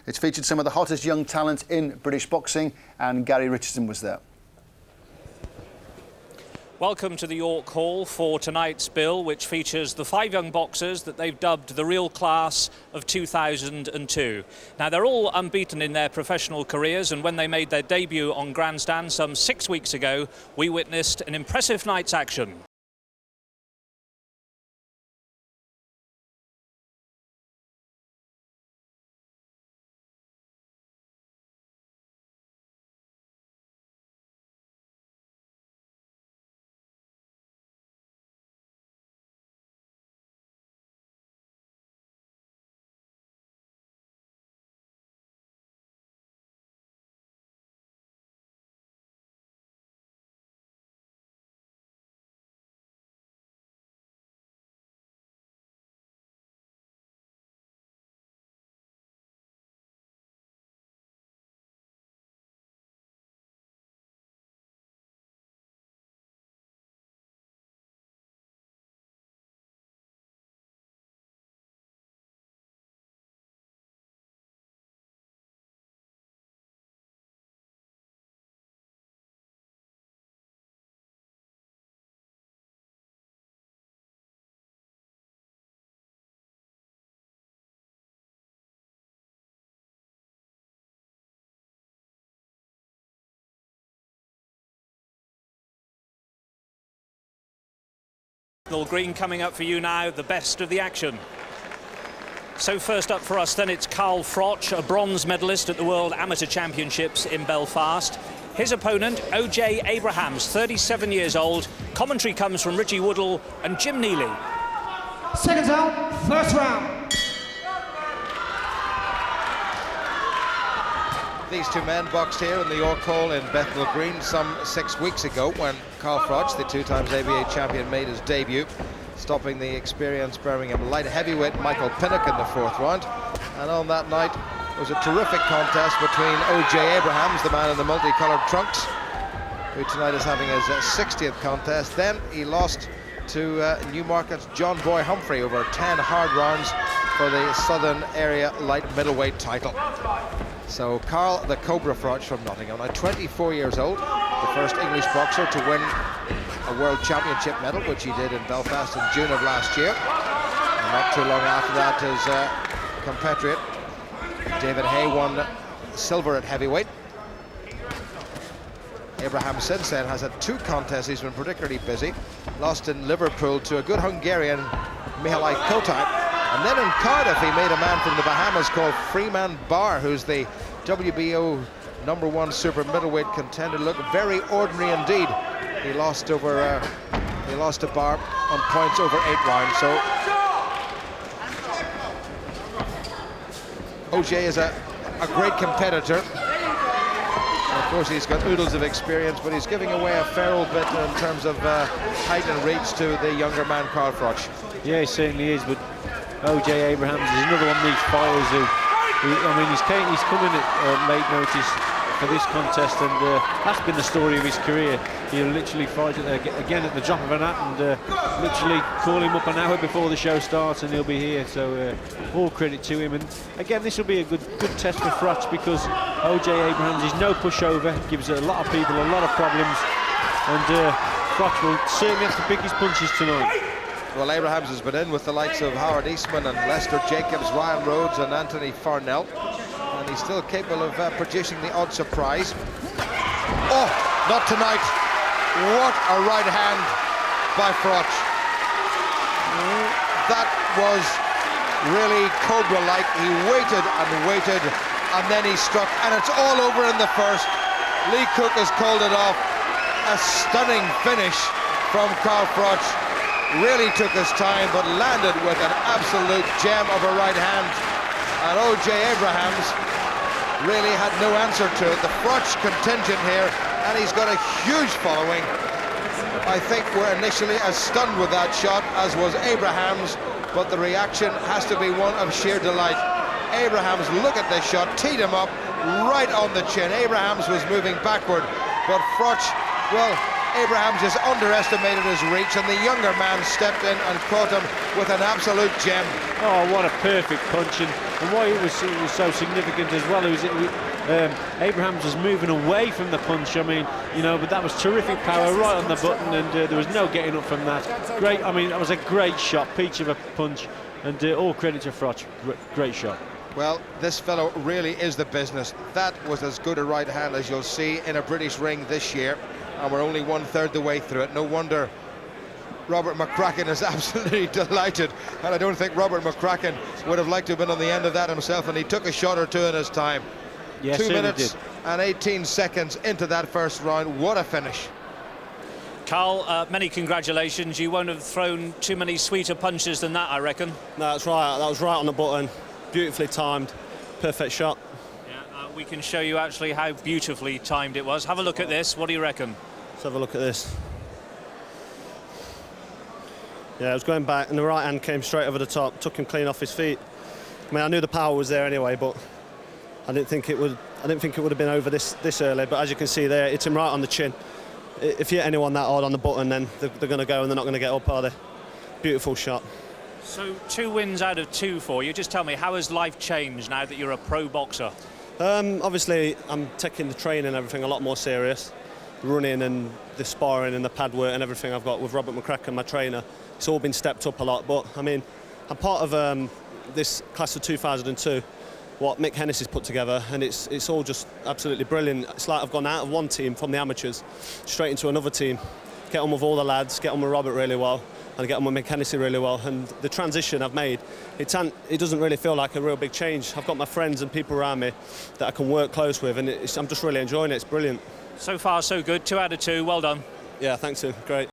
It's featured some of the hottest young talent in British boxing, and Gary Richardson was there. Welcome to the York Hall for tonight's bill, which features the 5 young boxers that they've dubbed the real class of 2002. Now, they're all unbeaten in their professional careers, and when they made their debut on grandstand some 6 weeks ago, we witnessed an impressive night's action. Green coming up for you now, the best of the action. So first up for us then, it's Carl Froch, a bronze medalist at the World Amateur Championships in Belfast. His opponent, Ojay Abrahams, 37 years old. Commentary comes from Richie Woodall and Jim Neely. Seconds out, first round. These two men boxed here in the York Hall in Bethnal Green some 6 weeks ago when Carl Froch, the 2-times ABA champion, made his debut, stopping the experienced Birmingham light heavyweight Michael Pinnock in the 4th round. And on that night was a terrific contest between Ojay Abrahams, the man in the multicoloured trunks, who tonight is having his 60th contest. Then he lost to Newmarket's John Boy Humphrey over 10 hard rounds for the Southern Area light middleweight title. So Carl the Cobra Froch from Nottingham, now 24 years old, the first English boxer to win a World Championship medal, which he did in Belfast in June of last year. And not too long after that, his compatriot David Hay won silver at heavyweight. Abraham since then has had 2 contests. He's been particularly busy. Lost in Liverpool to a good Hungarian, Mihalai Kotai. And then in Cardiff, he made a man from the Bahamas called Freeman Barr, who's the WBO #1 super middleweight contender. Looked very ordinary indeed. He lost to Barr on points over 8 rounds. So Ojay is a great competitor. And of course, he's got oodles of experience, but he's giving away a fair old bit in terms of height and reach to the younger man, Carl Froch. Yeah, he certainly is, but Ojay Abrahams is another one of these fighters who I mean, he's come in at late notice for this contest, and that's been the story of his career. He'll literally fight it again at the drop of an hat, and literally call him up an hour before the show starts and he'll be here. So all credit to him. And again, this will be a good test for Froch, because Ojay Abrahams is no pushover, gives a lot of people a lot of problems, and Froch will certainly have to pick his punches tonight. Well, Abrahams has been in with the likes of Howard Eastman and Lester Jacobs, Ryan Rhodes and Anthony Farnell, and he's still capable of producing the odd surprise. Oh, not tonight. What a right hand by Froch. That was really Cobra-like. He waited and waited, and then he struck, and it's all over in the first. Lee Cook has called it off. A stunning finish from Carl Froch. Really took his time, but landed with an absolute gem of a right hand. And Ojay Abrahams really had no answer to it. The Froch contingent here, and he's got a huge following. I think we're initially as stunned with that shot as was Abrahams, but the reaction has to be one of sheer delight. Abrahams, look at this shot, teed him up right on the chin. Abrahams was moving backward, but Froch, well, Abrahams has underestimated his reach, and the younger man stepped in and caught him with an absolute gem. Oh, what a perfect punch, and why it was so significant as well. Abrahams was moving away from the punch, I mean, you know, but that was terrific power right on the button, and there was no getting up from that. Great, I mean, that was a great shot, peach of a punch, and all credit to Froch, great shot. Well, this fellow really is the business. That was as good a right hand as you'll see in a British ring this year, and we're only 1/3 the way through it. No wonder Robert McCracken is absolutely delighted, and I don't think Robert McCracken would have liked to have been on the end of that himself, and he took a shot or two in his time. Yes, 2 minutes and 18 seconds into that first round. What a finish. Carl, many congratulations. You won't have thrown too many sweeter punches than that, I reckon. No, that's right. That was right on the button. Beautifully timed. Perfect shot. Yeah, we can show you actually how beautifully timed it was. Have a look at this. What do you reckon? Let's have a look at this. Yeah, it was going back, and the right hand came straight over the top, took him clean off his feet. I mean, I knew the power was there anyway, but I didn't think it would have been over this early. But as you can see there, it's him right on the chin. If you hit anyone that hard on the button, then they're going to go and they're not going to get up, are they? Beautiful shot. So 2 wins out of 2 for you. Just tell me, how has life changed now that you're a pro boxer? Obviously, I'm taking the training and everything a lot more serious. Running and the sparring and the pad work and everything I've got with Robert McCracken, my trainer, it's all been stepped up a lot. But I mean, I'm part of this class of 2002, what Mick Hennessy's put together, and it's all just absolutely brilliant. It's like I've gone out of one team from the amateurs straight into another team, get on with all the lads, get on with Robert really well, and get on with Mick Hennessy really well. And the transition I've made, it doesn't really feel like a real big change. I've got my friends and people around me that I can work close with, and I'm just really enjoying it. It's brilliant. So far, so good. 2 out of 2. Well done. Yeah, thanks, Sue. Great.